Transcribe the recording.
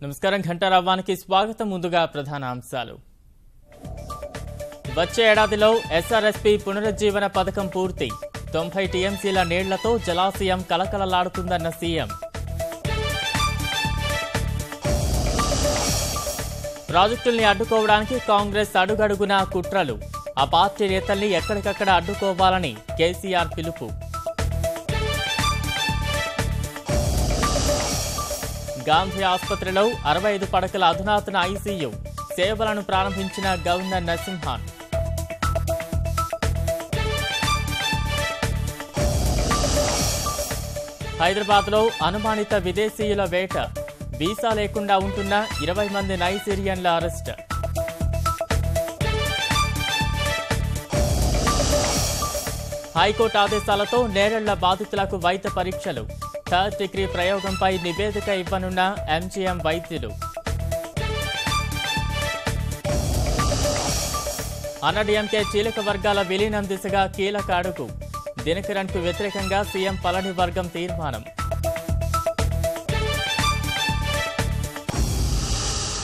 నమస్కారం ఘంటారావానికి స్వాగతం. ముందుగా ప్రధాన అంశాలు. వచ్చే ఏడాదిలో ఎస్ఆర్ఎస్పీ పునరుజ్జీవన పథకం పూర్తి. 90 టీఎంసీల నీళ్లతో జలాశయం కలకలలాడుతుందన్న సీఎం. ప్రాజెక్టుల్ని అడ్డుకోవడానికి కాంగ్రెస్ అడుగడుగునా కుట్రలు. ఆ పార్టీ నేతల్ని ఎక్కడికక్కడ అడ్డుకోవాలని కేసీఆర్ పిలుపు. గాంధీ ఆసుపత్రిలో 65 పడకల అధునాతన ఐసీయూ సేవలను ప్రారంభించిన గవర్నర్ నరసింహన్. హైదరాబాద్లో అనుమానిత విదేశీయుల వేట. వీసా లేకుండా ఉంటున్న 20 మంది నైజీరియన్ల అరెస్ట్. హైకోర్టు ఆదేశాలతో నేరెళ్ల బాధితులకు వైద్య పరీక్షలు. థర్డ్ డిగ్రీ ప్రయోగంపై నివేదిక ఇవ్వనున్న ఎంజీఎం వైద్యులు. అన్నాడీఎంకే చీలక వర్గాల విలీనం దిశగా కీలక అడుగు. దినకరన్కు వ్యతిరేకంగా సీఎం పళనివర్గం తీర్మానం.